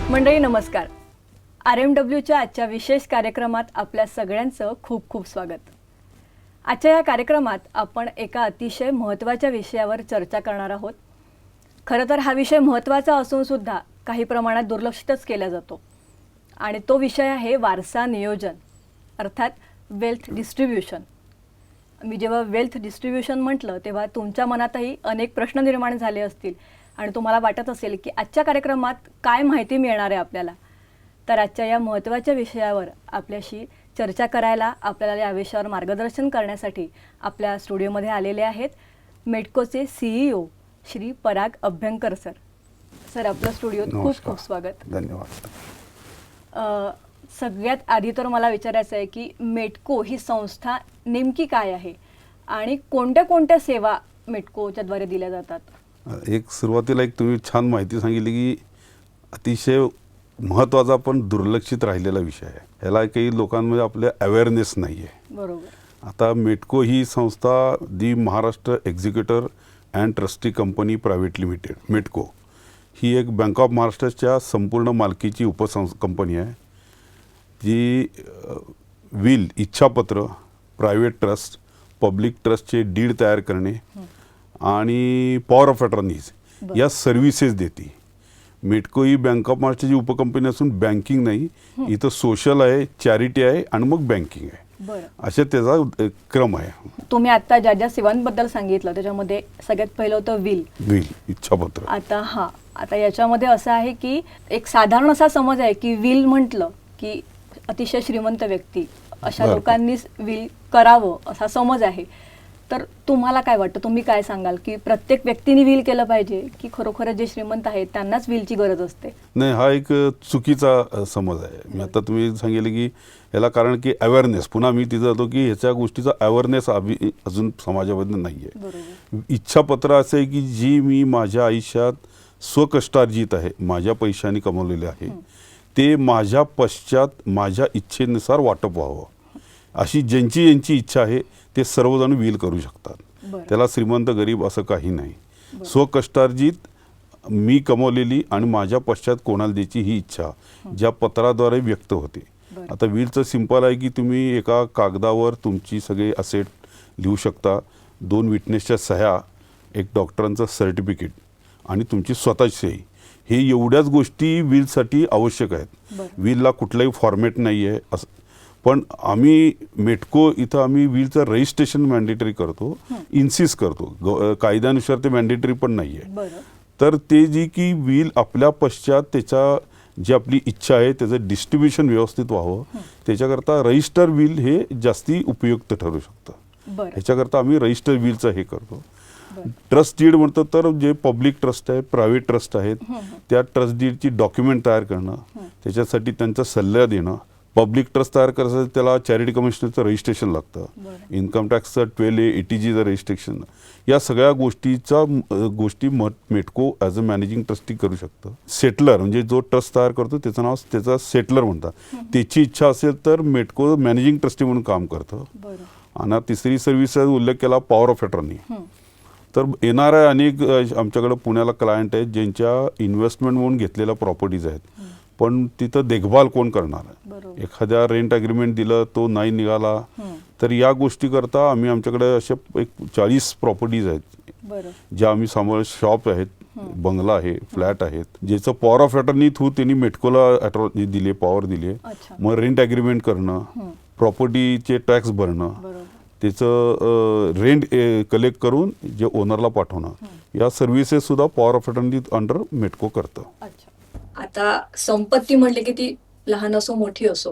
मंडळी नमस्कार. RMWच्या आजच्या विशेष कार्यक्रमात आपल्या सगळ्यांचं खूप खूप स्वागत. आजच्या या कार्यक्रमात आपण एका अतिशय महत्त्वाच्या विषयावर चर्चा करणार आहोत. खरं तर हा विषय महत्त्वाचा असून सुद्धा काही प्रमाणात दुर्लक्षितच केला जातो आणि तो विषय आहे वारसा नियोजन अर्थात वेल्थ डिस्ट्रीब्युशन. मी जेव्हा वेल्थ डिस्ट्रीब्युशन म्हटलं तेव्हा तुमच्या मनातही अनेक प्रश्न निर्माण झाले असतील आणि तुम्हाला वाटत असेल की आजच्या कार्यक्रमात काय माहिती मिळणार आहे आपल्याला. तर आजच्या या महत्त्वाच्या विषयावर आपल्याशी चर्चा करायला आपल्याला या विषयावर मार्गदर्शन करण्यासाठी आपल्या स्टुडिओमध्ये आलेले आहेत मेडकोचे CEO श्री पराग अभ्यंकर सर. सर आपलं स्टुडिओत खूप खूप स्वागत. धन्यवाद. सगळ्यात आधी तर मला विचारायचं आहे की मेडको ही संस्था नेमकी काय आहे आणि कोणत्या कोणत्या सेवा मेडकोच्याद्वारे दिल्या जातात. एक सुरुवातीला तुम्ही छान माहिती सांगितली की अतिशय महत्त्वाचा पण दुर्लक्षित राहिलेला विषय आहे. ह्याला काही लोकांमध्ये आपल्या अवेअरनेस नाही आहे. बरोबर. आता मेडको ही संस्था the Maharashtra executor and trustee company private limited MEDCO ही एक बँक ऑफ महाराष्ट्राच्या संपूर्ण मालकीची कंपनी आहे जी विल इच्छापत्र प्रायव्हेट ट्रस्ट पब्लिक ट्रस्टचे डीड तयार करणे आणि पॉवर ऑफ अटर्नीज या सर्व्हिसेस देते. मेडको ही बँक ऑफ महाराष्ट्राची उपकंपनी असून बँकिंग नाही, इथं सोशल आहे, चॅरिटी आहे आणि मग बँकिंग आहे. अशा त्याचा क्रम आहे. तुम्ही आता ज्या ज्या सेवांबद्दल सांगितलं त्याच्यामध्ये सगळ्यात पहिलं होतं विल इच्छापत्र. आता याच्यामध्ये असं आहे की एक साधारण असा समज आहे की विल म्हटलं की अतिशय श्रीमंत व्यक्ती अशा लोकांनीच विल करावं असा समज आहे. तर तुम्हाला काय वाटतं, तुम्ही काय सांगाल की प्रत्येक व्यक्तीने विल केलं पाहिजे की खरोखर जे श्रीमंत आहेत त्यांनाच विलची गरज असते. नाही, हा एक चुकीचा समज आहे. मी आता तुम्ही सांगितले की याला कारण की अवेअरनेस, पुन्हा मी तिथं जातो की ह्याच्या गोष्टीचा अवेअरनेस अजून समाजामध्ये नाही आहे. इच्छापत्र असं आहे की जी मी माझ्या आयुष्यात स्वकष्टार्जित आहे, माझ्या पैशाने कमवलेले आहे, ते माझ्या पश्चात माझ्या इच्छेनुसार वाटप व्हावं अशी ज्यांची इच्छा आहे ते सर्वजण विल करू शकतात. त्याला श्रीमंत गरीब असं काही नाही. स्वकष्टार्जित मी कमवलेली आणि माझ्या पश्चात कोणाला द्यायची ही इच्छा ज्या पत्राद्वारे व्यक्त होते. आता विलचं सिंपल आहे की तुम्ही एका कागदावर तुमची सगळे असेट लिहू शकता, 2 विटनेसच्या सह्या, एक डॉक्टरांचं सर्टिफिकेट आणि तुमची स्वतःची सही, हे एवढ्याच गोष्टी विलसाठी आवश्यक आहेत. विलला कुठलाही फॉर्मॅट नाही आहे असं. पण आम्ही मेडको इथं आम्ही विलचं रजिस्ट्रेशन मॅन्डेटरी करतो, इन्सिस्ट करतो. कायद्यानुसार ते मॅन्डेटरी पण नाही आहे. तर ते जी की विल आपल्या पश्चात त्याच्या जी आपली इच्छा आहे त्याचं डिस्ट्रीब्युशन व्यवस्थित व्हावं त्याच्याकरता रजिस्टर विल हे जास्ती उपयुक्त ठरू शकतं. ह्याच्याकरता आम्ही रजिस्टर विलचं हे करतो. ट्रस्ट डीड म्हणतो तर जे पब्लिक ट्रस्ट आहे, प्रायव्हेट ट्रस्ट आहेत, त्या ट्रस्ट डीडची डॉक्युमेंट तयार करणं, त्याच्यासाठी त्यांचा सल्ला देणं. पब्लिक ट्रस्ट तयार करायचं त्याला चॅरिटी कमिशनरचं रजिस्ट्रेशन लागतं, इन्कम टॅक्सचं 12A ATGचं रजिस्ट्रेशन. या सगळ्या गोष्टी मेडको ॲज अ मॅनेजिंग ट्रस्टी करू शकतं. सेटलर म्हणजे जो ट्रस्ट तयार करतो त्याचं नाव त्याचा सेटलर म्हणतात. त्याची इच्छा असेल तर मेडको मॅनेजिंग ट्रस्टी म्हणून काम करतं. आणि तिसरी सर्व्हिसचा उल्लेख केला पॉवर ऑफ अटर्नी. तर येणाऱ्या अनेक आमच्याकडे पुण्याला क्लायंट आहेत ज्यांच्या इन्व्हेस्टमेंट म्हणून घेतलेल्या प्रॉपर्टीज आहेत, पण तिथं देखभाल कोण करणार. एखाद्या रेंट अग्रीमेंट दिलं तो नाही निघाला तर या गोष्टी करता आम्ही आमच्याकडे अशा एक 40 प्रॉपर्टीज आहेत ज्या आम्ही सांभाळ, शॉप आहेत, बंगला आहे, फ्लॅट आहेत, ज्याचं पॉवर ऑफ अटर्नी थ्रू त्यांनी मेडकोला दिले, पॉवर दिले. मग रेंट अग्रीमेंट करणं, प्रॉपर्टीचे टॅक्स भरणं, त्याचं रेंट कलेक्ट करून जे ओनरला पाठवणं, या सर्व्हिसेस सुद्धा पॉवर ऑफ अटर्नी अंडर मेडको करतं. आता संपत्ती म्हटली की ती लहान असो मोठी असो,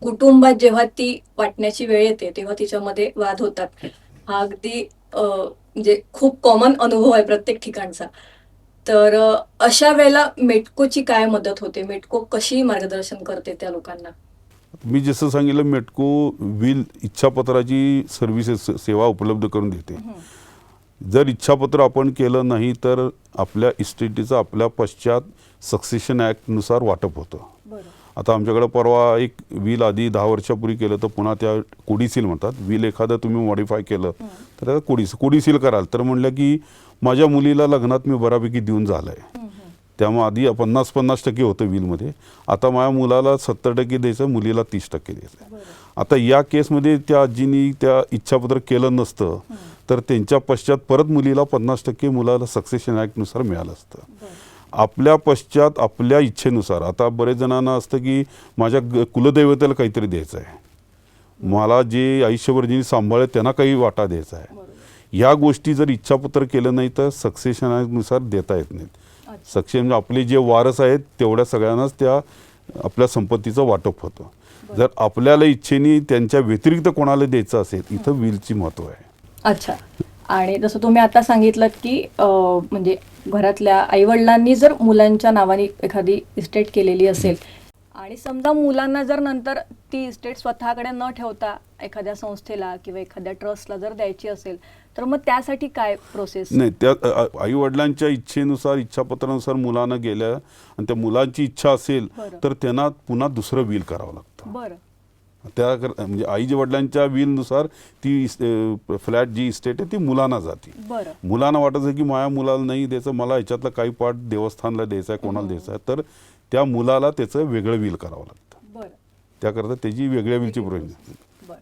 कुटुंबात जेव्हा ती वाटण्याची वेळ येते तेव्हा तिच्यामध्ये वाद होतात. हा अगदी म्हणजे खूप कॉमन अनुभव आहे प्रत्येक ठिकाणचा. तर अशा वेळेला मेडकोची काय मदत होते, मेडको कशी मार्गदर्शन करते त्या लोकांना. मी जसं सांगितलं मेडको विल इच्छापत्राची सर्व्हिसेस सेवा उपलब्ध करून देते. जर इच्छापत्र आपण केलं नाही तर आपल्या इस्टेटीचं आपल्या पश्चात सक्सेशन ॲक्टनुसार वाटप होतं. आता आमच्याकडे परवा एक विल आधी 10 वर्षापूर्वी केलं तर पुन्हा त्या कोडिसील म्हणतात. विल एखादं तुम्ही मॉडिफाय केलं तर त्याला कोडिसील कराल. तर म्हणलं की माझ्या मुलीला लग्नात मी बऱ्यापैकी देऊन झालं आहे, त्यामुळे आधी 50-50% होतं विलमध्ये, आता माझ्या मुलाला 70% द्यायचं, मुलीला 30% द्यायचं. आता या केसमध्ये त्या आजीनी त्या इच्छापत्र केलं नसतं तर त्यांच्या पश्चात परत मुलीला 50%, मुलाला सक्सेशन ॲक्टनुसार मिळालं असतं. आपल्या पश्चात आपल्या इच्छेनुसार, आता बरेच जणांना असतं की माझ्या कुलदैवतेला काहीतरी द्यायचं आहे, मला जे आयुष्यभर जिने सांभाळले त्यांना काही वाटा द्यायचा आहे. या गोष्टी जर इच्छापत्र केलं नाही तर सक्सेशन ॲक्टनुसार देता येत नाहीत. सक्सेशन आपले जे वारस आहेत तेवढ्या सगळ्यांनाच त्या आपल्या संपत्तीचं वाटप होतं. जर आपल्याला इच्छेने त्यांच्या व्यतिरिक्त कोणाला द्यायचं असेल, इथं विलची महत्त्व आहे. अच्छा. आणि जसं तुम्ही आता सांगितलं की म्हणजे घरातल्या आईवडिलांनी जर मुलांच्या नावाने एखादी इस्टेट केलेली असेल आणि समजा मुलांना जर नंतर ती इस्टेट स्वतःकडे न ठेवता एखाद्या संस्थेला किंवा एखाद्या ट्रस्टला जर द्यायची असेल तर मग त्यासाठी काय प्रोसेस? नाही, त्या आईवडिलांच्या इच्छेनुसार, इच्छापत्रानुसार मुलांना गेल्या आणि त्या मुलांची इच्छा असेल तर त्यांना पुन्हा दुसरं विल करावं लागतं. बरं. त्या म्हणजे आईच्या वडिलांच्या विलनुसार ती फ्लॅट जी इस्टेट आहे ती मुलांना जाते. बरं. मुलांना वाटायचं की माझ्या मुलाला नाही द्यायचं, मला ह्याच्यातला काही पार्ट देवस्थानला द्यायचा आहे, कोणाला द्यायचा आहे, तर त्या मुलाला त्याचं वेगळं विल करावं लागतं. बरं. त्याकरता त्याची वेगळ्या विलची प्रोविजन.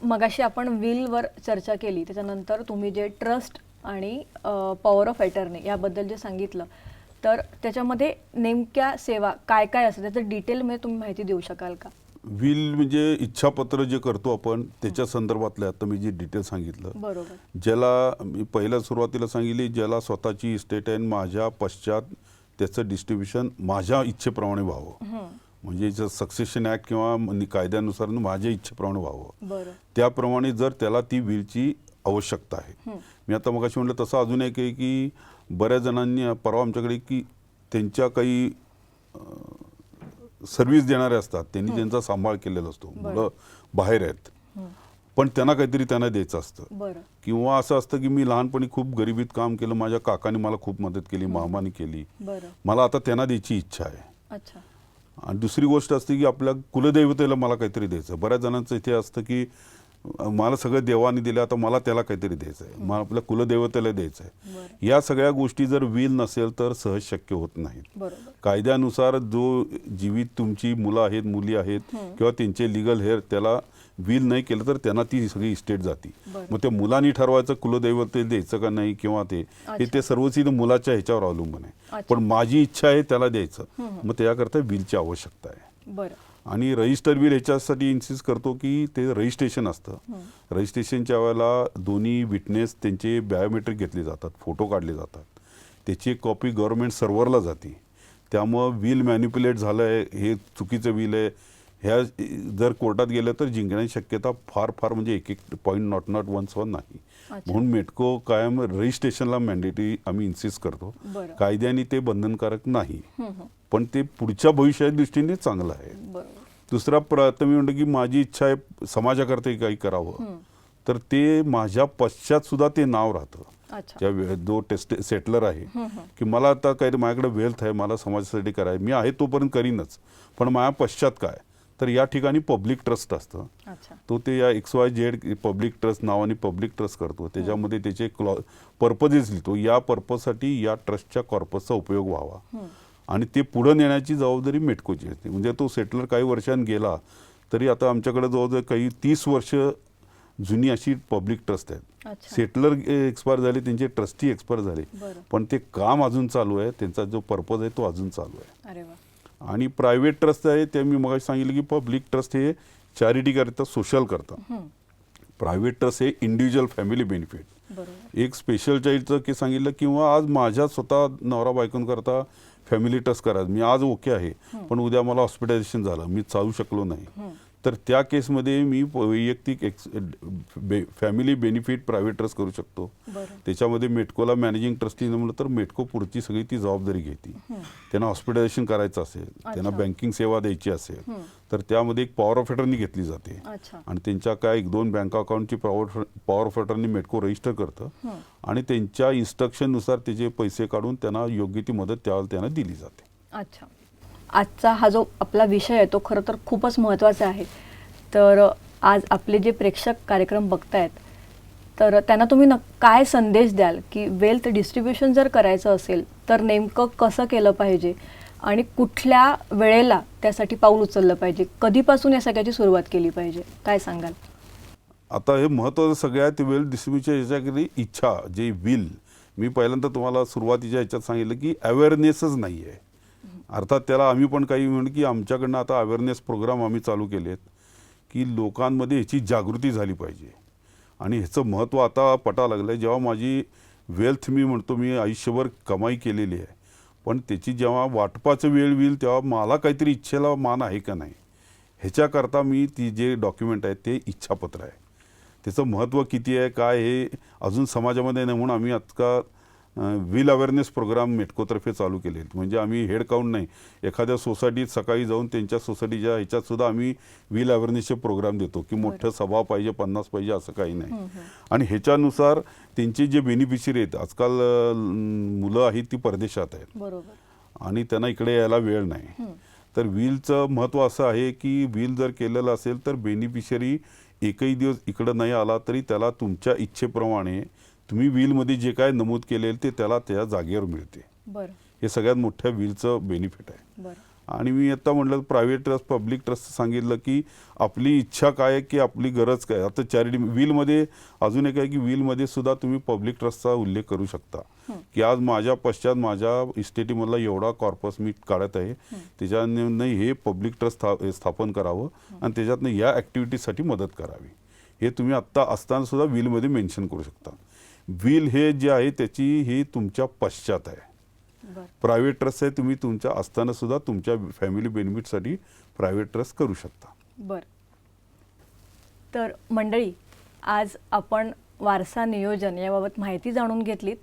मगाशी आपण विलवर चर्चा केली, त्याच्यानंतर तुम्ही जे ट्रस्ट आणि पॉवर ऑफ अटर्नी याबद्दल जे सांगितलं, तर त्याच्यामध्ये नेमक्या सेवा काय काय असतात त्याचं डिटेलमध्ये तुम्ही माहिती देऊ शकाल का? विल म्हणजे इच्छापत्र जे करतो आपण त्याच्या संदर्भातलं आता मी जे डिटेल सांगितलं. बरोबर. ज्याला मी पहिल्या सुरुवातीला सांगितली, ज्याला स्वतःची इस्टेट आहे, माझ्या पश्चात त्याचं डिस्ट्रीब्युशन माझ्या इच्छेप्रमाणे व्हावं, म्हणजे सक्सेशन ॲक्ट किंवा कायद्यानुसार माझ्या इच्छेप्रमाणे व्हावं, त्याप्रमाणे जर त्याला ती विलची आवश्यकता आहे. मी आता मगाशी म्हटलं तसं अजून एक आहे की बऱ्याच जणांनी परवा आमच्याकडे की त्यांच्या काही सर्व्हिस देणारे असतात, त्यांनी त्यांचा सांभाळ केलेला असतो, मुलं बाहेर आहेत पण त्यांना काहीतरी त्यांना द्यायचं असतं. किंवा असं असतं की मी लहानपणी खूप गरिबीत काम केलं, माझ्या काकाने मला खूप मदत केली, मामाने केली, मला आता त्यांना द्यायची इच्छा आहे. आणि दुसरी गोष्ट असते की आपल्या कुलदैवतेला मला काहीतरी द्यायचं. बऱ्याच जणांचं इथे असतं की मला सगळं देवाने दिलं, आता मला त्याला काहीतरी द्यायचं आहे, मला आपल्या कुलदेवतेला द्यायचं आहे. या सगळ्या गोष्टी जर विल नसेल तर सहज शक्य होत नाहीत. कायद्यानुसार जो जीवित तुमची मुलं आहेत, मुली आहेत किंवा त्यांचे लिगल हेअर, त्याला विल नाही केलं तर त्यांना ती सगळी इस्टेट जाती. मग त्या मुलांनी ठरवायचं कुलदैवतेला द्यायचं का नाही किंवा ते सर्वच मुलाच्या ह्याच्यावर अवलंबून आहे. पण माझी इच्छा आहे त्याला द्यायचं, मग त्याकरता विलची आवश्यकता आहे. आणि रजिस्टर विल ह्याच्यासाठी इन्सिस्ट करतो की ते रजिस्ट्रेशन असतं. रजिस्ट्रेशनच्या वेळेला दोन्ही विटनेस त्यांचे बायोमेट्रिक घेतले जातात, फोटो काढले जातात, त्याची एक कॉपी गव्हर्नमेंट सर्व्हरला जाते. त्यामुळं विल मॅनिप्युलेट झालं आहे, हे चुकीचं विल आहे, ह्या जर कोर्टात गेलं तर जिंकण्याची शक्यता फार फार म्हणजे एक पॉईंट नॉट 1 नाही. म्हणून मेटको कायम रजिस्ट्रेशनला मॅन्डेटरी आम्ही इन्सिस्ट करतो. कायद्याने ते बंधनकारक नाही, पण ते पुढच्या भविष्याच्या दृष्टीने चांगलं आहे. दुसरा तुम्ही म्हणतो की माझी इच्छा आहे समाजाकरता काही करावं, तर ते माझ्या पश्चात सुद्धा ते नाव राहतं. जो सेटलर आहे की मला आता काही माझ्याकडे वेल्थ आहे, मला समाजासाठी करायचं, मी आहे तोपर्यंत करीनच, पण माझ्या पश्चात काय, तर या ठिकाणी पब्लिक ट्रस्ट असतं. तो ते या XYZ पब्लिक ट्रस्ट नावाने पब्लिक ट्रस्ट करतो. त्याच्यामध्ये त्याचे पर्पजेस लिहितो, या पर्पजसाठी या ट्रस्टच्या कॉर्पसचा उपयोग व्हावा आणि ते पुढे नेण्याची जबाबदारी मेटकोची असते. म्हणजे तो सेटलर काही वर्षांनी गेला तरी आता आमच्याकडे जवळजवळ काही 30 वर्ष जुनी अशी पब्लिक ट्रस्ट आहेत. सेटलर एक्सपायर झाले, त्यांचे ट्रस्टी एक्सपायर झाले, पण ते काम अजून चालू आहे, त्यांचा जो पर्पज आहे तो अजून चालू आहे. आणि प्रायव्हेट ट्रस्ट आहे ते मी मग सांगितलं की पब्लिक ट्रस्ट हे चॅरिटी करतात, सोशल करतात. प्रायव्हेट ट्रस्ट हे इंडिव्हिज्युअल फॅमिली बेनिफिट, एक स्पेशल चाइल्डचं की सांगितलं, किंवा आज माझ्या स्वतः नवरा बायकोंकरता फॅमिली ट्रस्ट करायचं, मी आज ओके आहे पण उद्या मला हॉस्पिटलायझेशन झालं, मी चालू शकलो नाही, तर त्या केसमध्ये मी वैयक्तिक फॅमिली बेनिफिट प्रायव्हेट ट्रस्ट करू शकतो. त्याच्यामध्ये मेटकोला मॅनेजिंग ट्रस्टी म्हणलं तर मेटको पुढची सगळी ती जबाबदारी घेते. त्यांना हॉस्पिटलायझेशन करायचं असेल, त्यांना बँकिंग सेवा द्यायची असेल तर त्यामध्ये एक पॉवर ऑफ अटर्नी घेतली जाते आणि त्यांच्या काय 1-2 बँक अकाउंटची power of attorney MEDCO register करतं आणि त्यांच्या इन्स्ट्रक्शननुसार त्याचे पैसे काढून त्यांना योग्य ती मदत त्यावेळेला त्यांना दिली जाते. अच्छा. आजचा हा जो आपला विषय आहे तो खरं तर खूपच महत्त्वाचा आहे. तर आज आपले जे प्रेक्षक कार्यक्रम बघतायत तर त्यांना तुम्ही काय संदेश द्याल की वेल्थ डिस्ट्रीब्युशन जर करायचं असेल तर नेमकं कसं केलं पाहिजे आणि कुठल्या वेळेला त्यासाठी पाऊल उचललं पाहिजे, कधीपासून या सगळ्याची सुरुवात केली पाहिजे, काय सांगाल? आता हे महत्त्वाचं सगळ्यात वेल डिस्ट्रीब्यूशनच्या ह्याच्याकडे इच्छा, जे विल, मी पहिल्यांदा तुम्हाला सुरुवातीच्या ह्याच्यात सांगितलं की अवेअरनेसच नाही आहे. अर्थात त्याला आम्ही पण काही म्हणू की आमच्याकडनं आता अवेअरनेस प्रोग्राम आम्ही चालू केलेत की लोकांमध्ये ह्याची जागृती झाली पाहिजे आणि ह्याचं महत्त्व आता पटायला लागलं आहे. जेव्हा माझी वेल्थ मी म्हणतो मी आयुष्यभर कमाई केलेली आहे, पण त्याची जेव्हा वाटपाचं वेळ होईल तेव्हा मला काहीतरी इच्छेला मान आहे का नाही, ह्याच्याकरता मी ती जे डॉक्युमेंट आहे ते इच्छापत्र आहे. त्याचं महत्त्व किती आहे काय हे अजून समाजामध्ये नाही म्हणून आम्ही आजका विल अवेअरनेस प्रोग्राम मेटकोतर्फे चालू केले. म्हणजे आम्ही हेड काउंट नाही, एखाद्या सोसायटीत सकाळी जाऊन त्यांच्या सोसायटीच्या ह्याच्यातसुद्धा आम्ही विल अवेअरनेसचे प्रोग्राम देतो की मोठं सभा पाहिजे 50 पाहिजे असं काही नाही. आणि ह्याच्यानुसार त्यांचे जे बेनिफिशरी आहेत, आजकाल मुलं आहेत ती परदेशात आहेत बरोबर आणि त्यांना इकडे यायला वेळ नाही. तर विलचं महत्त्व असं आहे की विल जर केलेलं असेल तर बेनिफिशरी एकही दिवस इकडं नाही आला तरी त्याला तुमच्या इच्छेप्रमाणे तुम्ही विलमध्ये जे काय नमूद केलेलं ते त्याला त्या जागेवर मिळते. बरं हे सगळ्यात मोठ्या विलचं बेनिफिट आहे. बरं आणि मी आता म्हटलं प्रायव्हेट ट्रस्ट पब्लिक ट्रस्ट सांगितलं की आपली इच्छा काय आहे की आपली गरज काय. आता चॅरिटी विलमध्ये अजून एक आहे की विलमध्ये सुद्धा तुम्ही पब्लिक ट्रस्टचा उल्लेख करू शकता की आज माझ्या पश्चात माझ्या इस्टेटीमधला एवढा कॉर्पस मी काढत आहे, त्याच्यानं हे पब्लिक ट्रस्ट स्थापन करावं आणि त्याच्यातनं या ॲक्टिव्हिटीसाठी मदत करावी. हे तुम्ही आत्ता असताना सुद्धा विलमध्ये मेन्शन करू शकता. विल हे जे आहे त्याची हे तुमच्या पश्चात आहे. बरं प्रायव्हेट ट्रस्ट आहे, तुम्ही तुमच्या असताना सुद्धा तुमच्या फॅमिली बेनिफिटसाठी प्रायव्हेट ट्रस्ट करू शकता. बरं. तर मंडळी, आज आपण वारसा नियोजन याबाबत माहिती जाणून घेतलीत.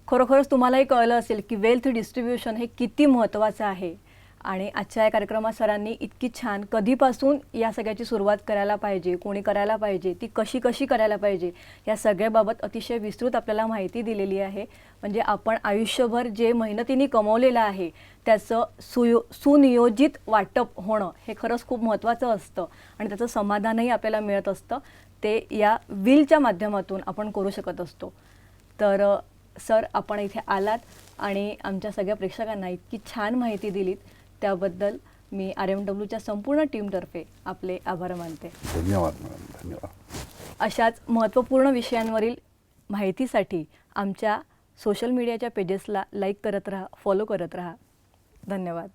खरोखरच तुम्हालाही कळलं असेल की वेल्थ डिस्ट्रीब्युशन हे किती महत्त्वाचं आहे आणि आजच्या या कार्यक्रमात सरांनी इतकी छान कधीपासून या सगळ्याची सुरुवात करायला पाहिजे, कोणी करायला पाहिजे, ती कशी कशी करायला पाहिजे, या सगळ्याबाबत अतिशय विस्तृत आपल्याला माहिती दिलेली आहे. म्हणजे आपण आयुष्यभर जे मेहनतीने कमवलेलं आहे त्याचं सुनियोजित वाटप होणं हे खरंच खूप महत्त्वाचं असतं आणि त्याचं समाधानही आपल्याला मिळत असतं. ते या विलच्या माध्यमातून आपण करू शकत असतो. तर सर, आपण इथे आलात आणि आमच्या सगळ्या प्रेक्षकांना इतकी छान माहिती दिलीत त्याबद्दल मी RMWच्या संपूर्ण टीमतर्फे आपले आभार मानते. धन्यवाद मॅडम, धन्यवाद. अशाच महत्त्वपूर्ण विषयांवरील माहितीसाठी आमच्या सोशल मीडियाच्या पेजेसला लाईक करत राहा, फॉलो करत राहा. धन्यवाद.